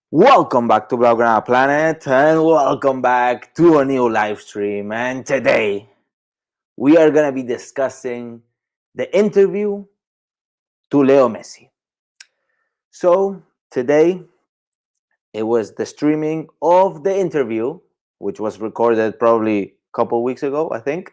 Welcome back to Blaugrana Planet and welcome back to a new live stream. And today we are going to be discussing the interview to Leo Messi. So, today it was the streaming of the interview, which was recorded probably a couple weeks ago, I think,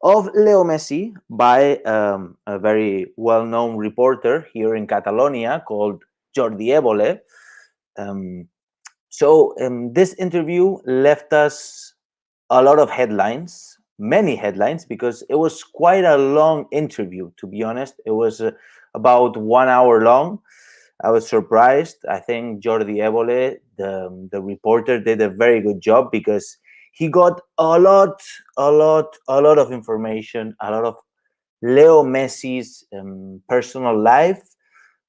of Leo Messi by a very well known reporter here in Catalonia called Jordi Evole. Um, this interview left us a lot of headlines, many headlines, because it was quite a long interview, to be honest. It was about 1 hour long. I was surprised. I think Jordi Evole, the reporter, did a very good job because he got a lot of information, a lot of Leo Messi's personal life,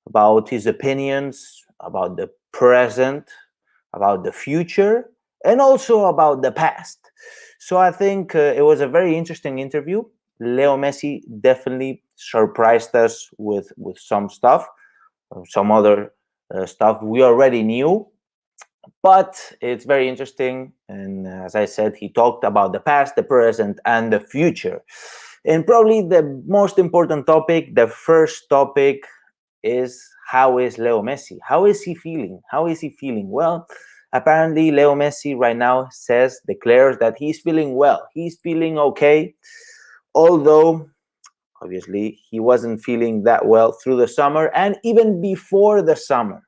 about his opinions, about the present, about the future, and also about the past. So I think it was a very interesting interview. Leo Messi definitely surprised us with some stuff, some other stuff we already knew, but it's very interesting. And as I said, he talked about the past, the present, and the future. And probably the most important topic, the first topic, is how is Leo Messi? How is he feeling? How is he feeling? Well, apparently Leo Messi right now declares that he's feeling well. He's feeling okay, although obviously he wasn't feeling that well through the summer and even before the summer.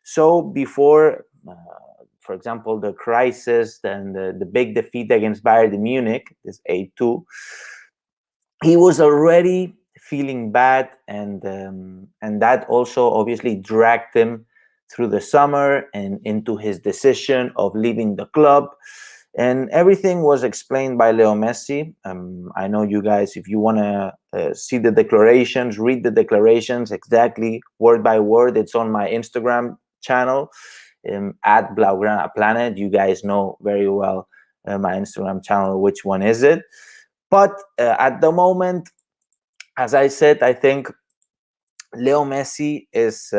So before, for example, the crisis and the big defeat against Bayern Munich, this 8-2, he was already feeling bad, and that also obviously dragged him through the summer and into his decision of leaving the club. And everything was explained by Leo Messi. I know you guys, if you want to see the declarations, read the declarations exactly word by word. It's on my Instagram channel at Blaugrana Planet. You guys know very well my Instagram channel, which one is it. But at the moment, as I said, I think Leo Messi is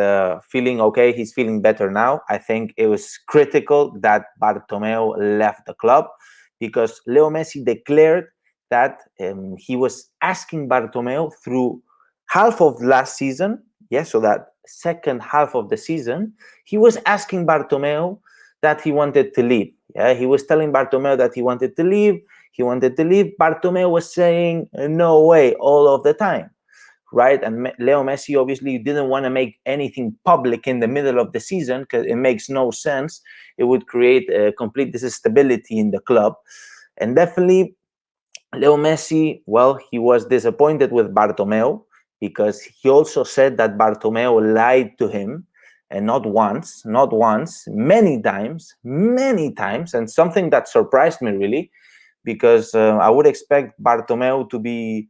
feeling okay. He's feeling better now. I think it was critical that Bartomeu left the club because Leo Messi declared that he was asking Bartomeu through half of last season. Yes, so that second half of the season, he was asking Bartomeu that he wanted to leave. Yeah, he was telling Bartomeu that he wanted to leave. He wanted to leave. Bartomeu was saying no way all of the time, right? And Leo Messi obviously didn't want to make anything public in the middle of the season because it makes no sense. It would create a complete instability in the club. And definitely, Leo Messi, well, he was disappointed with Bartomeu because he also said that Bartomeu lied to him, and not once, many times, and something that surprised me really, because I would expect Bartomeu to be,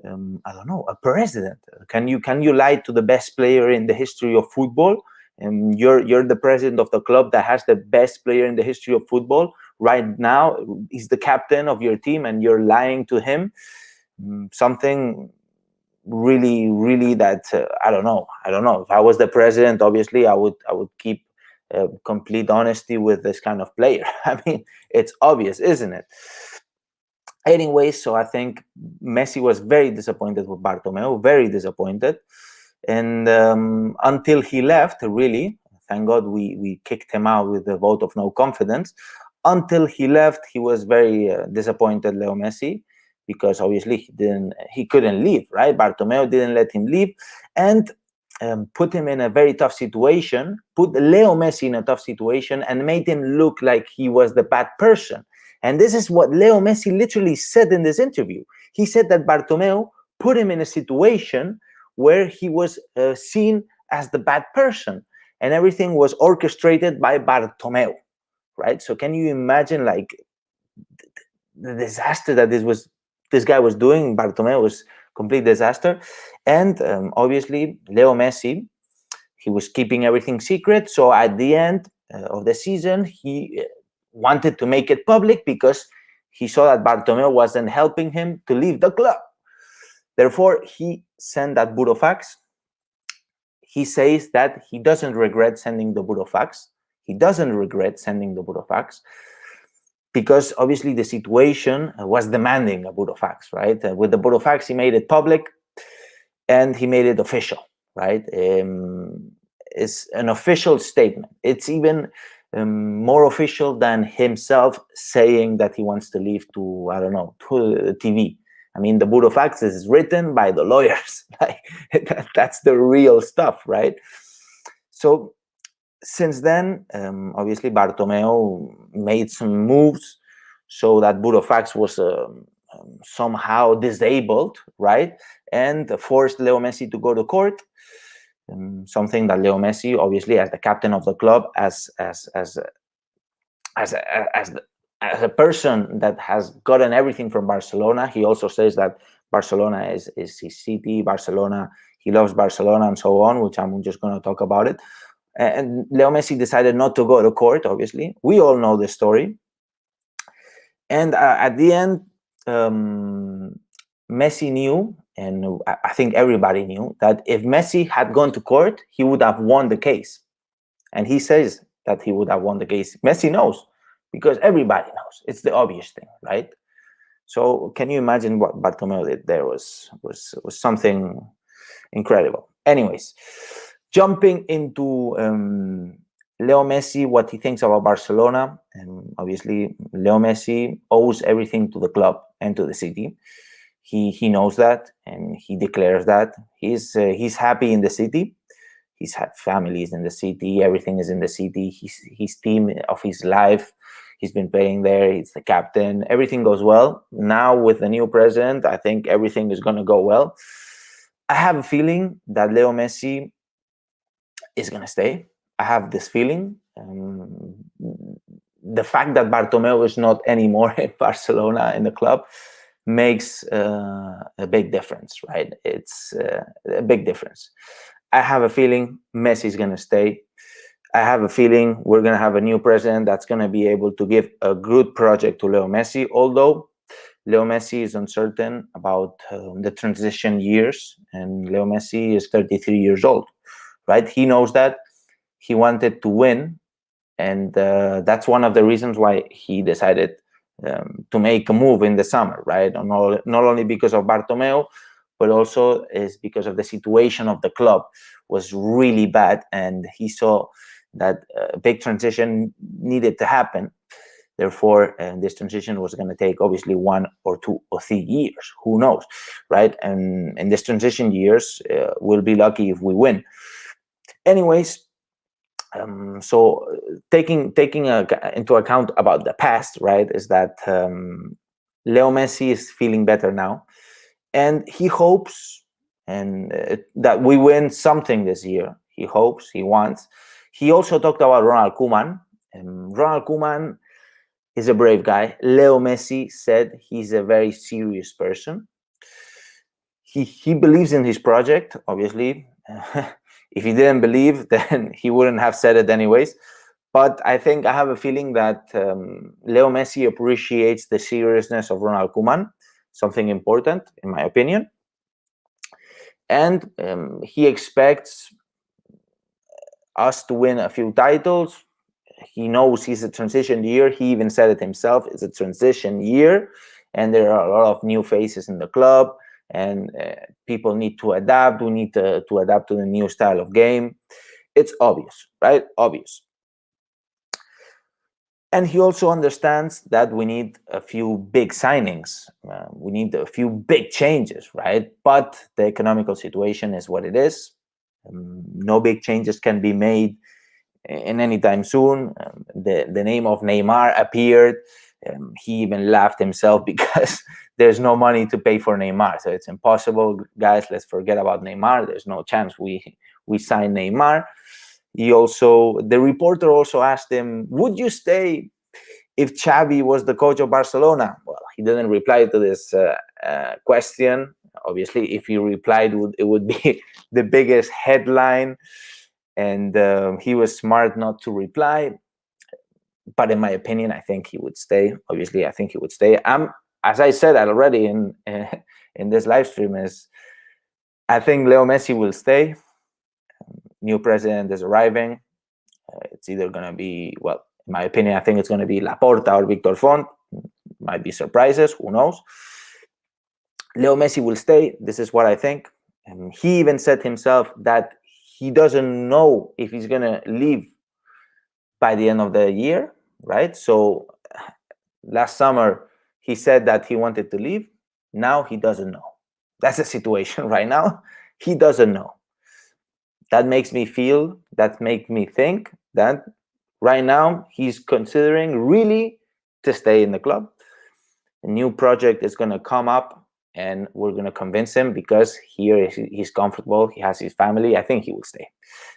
I don't know, a president. Can you lie to the best player in the history of football? And you're the president of the club that has the best player in the history of football right now. He's the captain of your team, and you're lying to him. Something really that I don't know. If I was the president, obviously I would keep complete honesty with this kind of player. I mean, it's obvious, isn't it? Anyway, so I think Messi was very disappointed with Bartomeu, very disappointed. And until he left, really, thank God we kicked him out with the vote of no confidence. Until he left, he was very disappointed, Leo Messi, because obviously he couldn't leave, right? Bartomeu didn't let him leave, and put him in a very tough situation, put Leo Messi in a tough situation, and made him look like he was the bad person. And this is what Leo Messi literally said in this interview. He said that Bartomeu put him in a situation where he was seen as the bad person, and everything was orchestrated by Bartomeu, right? So can you imagine, like, the disaster that this guy was doing? Bartomeu was complete disaster. And obviously Leo Messi, he was keeping everything secret. So at the end of the season, he wanted to make it public because he saw that Bartomeu wasn't helping him to leave the club. Therefore, he sent that burofax. He says that he doesn't regret sending the burofax. he doesn't regret sending the burofax, because obviously the situation was demanding a burofax, right? With the burofax, he made it public and he made it official, right? It's an official statement. It's even more official than himself saying that he wants to leave to, I don't know, to TV. I mean, the burofax is written by the lawyers. Like, that's the real stuff, right? So since then, obviously, Bartomeu made some moves so that burofax was somehow disabled, right? And forced Leo Messi to go to court. Something that Leo Messi, obviously, as the captain of the club, as a person that has gotten everything from Barcelona, he also says that Barcelona is his city. Barcelona, he loves Barcelona, and so on, which I'm just going to talk about it. And Leo Messi decided not to go to court, obviously. We all know the story. And at the end, Messi knew, and I think everybody knew, that if Messi had gone to court, he would have won the case. And he says that he would have won the case. Messi knows, because everybody knows. It's the obvious thing, right? So can you imagine what Bartomeu did there was something incredible. Anyways, jumping into Leo Messi, what he thinks about Barcelona. And obviously, Leo Messi owes everything to the club and to the city. He knows that, and he declares that. He's happy in the city. He's had families in the city. Everything is in the city. His team of his life. He's been playing there. He's the captain. Everything goes well. Now with the new president, I think everything is going to go well. I have a feeling that Leo Messi is going to stay. I have this feeling. The fact that Bartomeu is not anymore in Barcelona in the club makes a big difference, right? It's a big difference. I have a feeling Messi is going to stay. I have a feeling we're going to have a new president that's going to be able to give a good project to Leo Messi, although Leo Messi is uncertain about the transition years, and Leo Messi is 33 years old, right? He knows that. He wanted to win, and that's one of the reasons why he decided to make a move in the summer, right? Not only because of Bartomeu, but also is because of the situation of the club was really bad, and he saw that a big transition needed to happen. Therefore, this transition was going to take obviously 1 or 2 or 3 years. Who knows, right? And in this transition years, we'll be lucky if we win. Anyways, so taking into account about the past, right, is that Leo Messi is feeling better now, and he hopes that we win something this year. He hopes, he wants. He also talked about Ronald Koeman. Ronald Koeman is a brave guy. Leo Messi said he's a very serious person. He believes in his project, obviously. If he didn't believe, then he wouldn't have said it anyways. But I think I have a feeling that Leo Messi appreciates the seriousness of Ronald Koeman, something important, in my opinion. And he expects us to win a few titles. He knows he's a transition year. He even said it himself. It's a transition year, and there are a lot of new faces in the club, and people need to adapt. We need to adapt to the new style of game. It's obvious, right? Obvious. And he also understands that we need a few big signings. We need a few big changes, right? But the economical situation is what it is. No big changes can be made in any time soon. The name of Neymar appeared. He even laughed himself because there's no money to pay for Neymar. So it's impossible, guys. Let's forget about Neymar. There's no chance we sign Neymar. The reporter also asked him, would you stay if Xavi was the coach of Barcelona? Well, he didn't reply to this question. Obviously, if he replied, it would be the biggest headline. And he was smart not to reply. But in my opinion, I think he would stay. Obviously, I think he would stay. As I said already in this live stream, I think Leo Messi will stay. New president is arriving. It's either going to be, well, in my opinion, I think it's going to be Laporta or Victor Font. Might be surprises, who knows. Leo Messi will stay. This is what I think. And he even said himself that he doesn't know if he's going to leave by the end of the year, right? So last summer, he said that he wanted to leave. Now he doesn't know. That's the situation right now. He doesn't know. That makes me think that right now he's considering really to stay in the club. A new project is going to come up and we're going to convince him because here he's comfortable. He has his family. I think he will stay.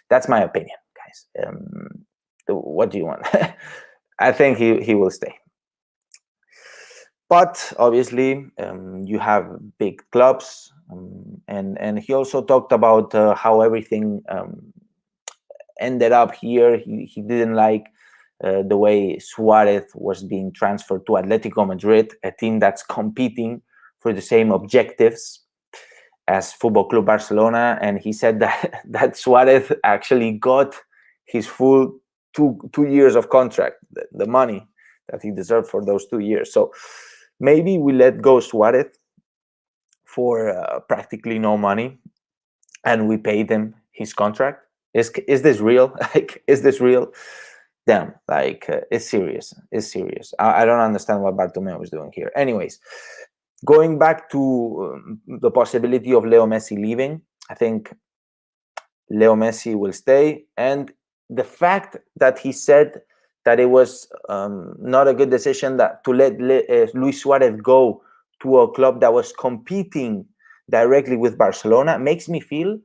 That's my opinion, guys. What do you want? I think he will stay. But obviously, you have big clubs, and he also talked about how everything ended up here. He didn't like the way Suarez was being transferred to Atletico Madrid, a team that's competing for the same objectives as Football Club Barcelona. And he said that Suarez actually got his full two years of contract, the money that he deserved for those 2 years. So maybe we let go Suarez for practically no money, and we paid him his contract. Is this real? Like, is this real? Damn, like, it's serious. It's serious. I don't understand what Bartomeu is doing here. Anyways, going back to the possibility of Leo Messi leaving, I think Leo Messi will stay. And the fact that he said that it was not a good decision to let Luis Suarez go to a club that was competing directly with Barcelona makes me feel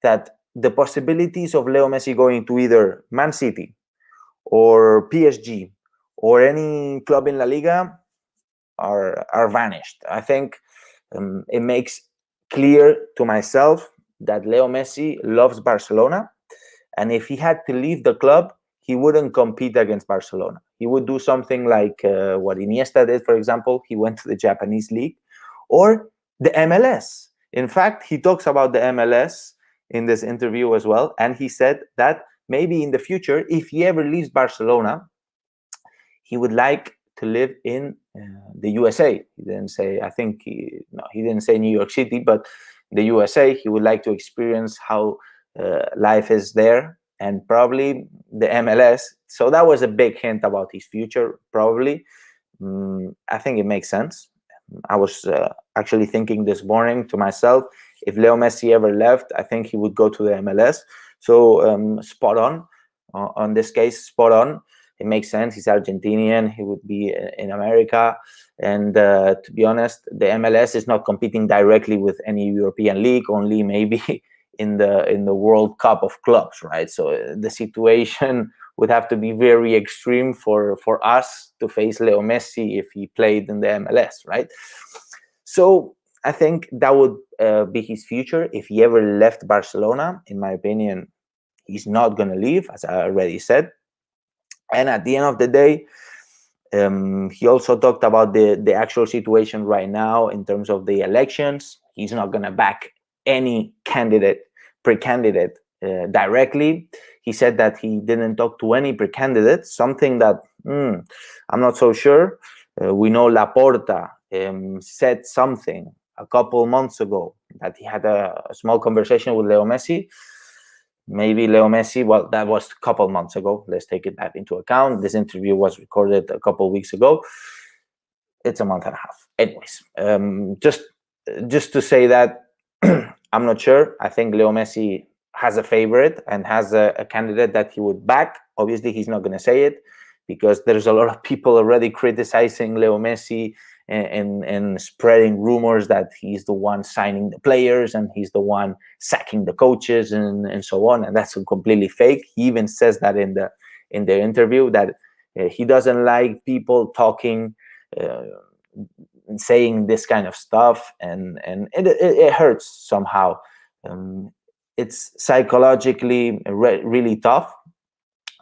that the possibilities of Leo Messi going to either Man City or PSG or any club in La Liga are vanished. I think it makes clear to myself that Leo Messi loves Barcelona, and if he had to leave the club, he wouldn't compete against Barcelona. He would do something like what Iniesta did, for example. He went to the Japanese league or the MLS. In fact, he talks about the MLS in this interview as well, and he said that maybe in the future, if he ever leaves Barcelona, he would like to live in the USA. He didn't say, I think, he didn't say New York City, but the USA. He would like to experience how life is there, and probably the MLS. So that was a big hint about his future, probably. I think it makes sense. I was actually thinking this morning to myself, if Leo Messi ever left, I think he would go to the MLS. So spot on this case, spot on. It makes sense. He's Argentinian. He would be in America. And to be honest, the MLS is not competing directly with any European league, only maybe in the World Cup of clubs, right? So the situation would have to be very extreme for us to face Leo Messi if he played in the MLS, right? So I think that would be his future if he ever left Barcelona. In my opinion, he's not going to leave, as I already said. And at the end of the day, he also talked about the actual situation right now in terms of the elections. He's not going to back any pre-candidate directly. He said that he didn't talk to any pre-candidates, something that I'm not so sure. We know Laporta said something a couple months ago that he had a small conversation with Leo Messi. Maybe Leo Messi, well, that was a couple months ago. Let's take that into account. This interview was recorded a couple weeks ago. It's a month and a half. Anyways, just to say that I'm not sure. I think Leo Messi has a favorite and has a candidate that he would back. Obviously, he's not going to say it because there's a lot of people already criticizing Leo Messi and spreading rumors that he's the one signing the players and he's the one sacking the coaches and so on. And that's completely fake. He even says that in the interview that he doesn't like people talking, saying this kind of stuff, and it hurts somehow. It's psychologically really tough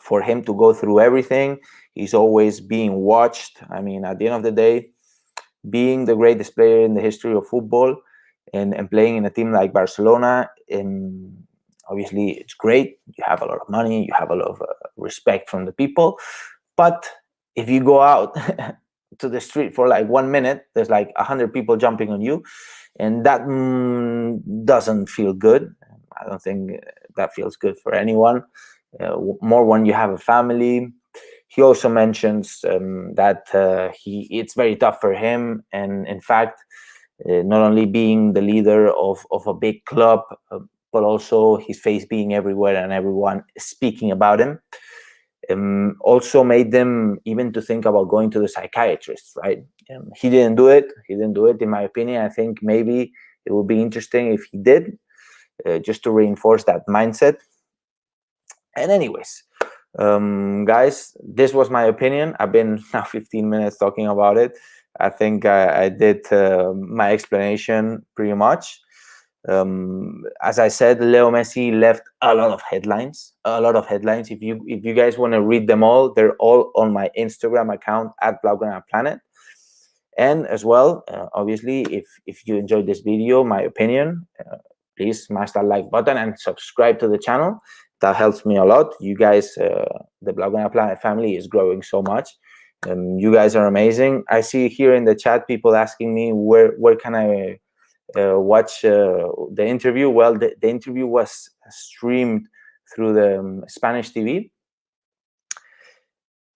for him to go through everything. He's always being watched. I mean, at the end of the day, being the greatest player in the history of football and playing in a team like Barcelona, obviously it's great. You have a lot of money, you have a lot of respect from the people. But if you go out to the street for like 1 minute, there's like 100 people jumping on you, and that doesn't feel good. I don't think that feels good for anyone. More when you have a family. He also mentions that it's very tough for him, and in fact, not only being the leader of a big club, but also his face being everywhere and everyone speaking about him, also made them even to think about going to the psychiatrist, right? He didn't do it. He didn't do it, in my opinion. I think maybe it would be interesting if he did, just to reinforce that mindset. And anyways, guys, this was my opinion. I've been now 15 minutes talking about it. I think I did my explanation pretty much. As I said, Leo Messi left a lot of headlines. If you guys want to read them all, they're all on my Instagram account at Blaugrana Planet. And as well, obviously, if you enjoyed this video, my opinion, please smash that like button and subscribe to the channel. That helps me a lot. You guys, the Blaugrana Planet family is growing so much. You guys are amazing. I see here in the chat people asking me where can I watch the interview. Well, the interview was streamed through the Spanish TV.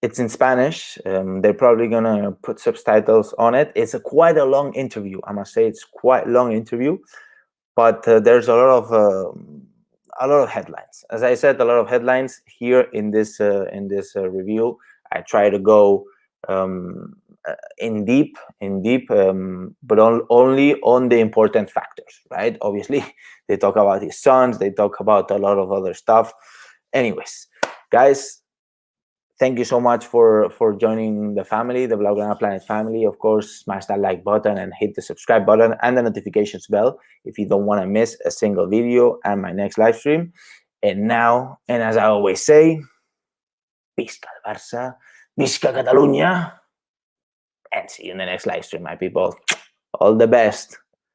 It's in Spanish. They're probably gonna put subtitles on it. It's quite a long interview. I must say, it's quite a long interview, but there's a lot of headlines. As I said, a lot of headlines here in this review. I try to go in deep, but only on the important factors, right? Obviously, they talk about his sons, they talk about a lot of other stuff. Anyways, guys, thank you so much for joining the family, the Blaugrana Planet family. Of course, smash that like button and hit the subscribe button and the notifications bell if you don't want to miss a single video and my next live stream. And now, and as I always say, Visca el Barça, Visca Catalunya, and see you in the next live stream, my people. All the best.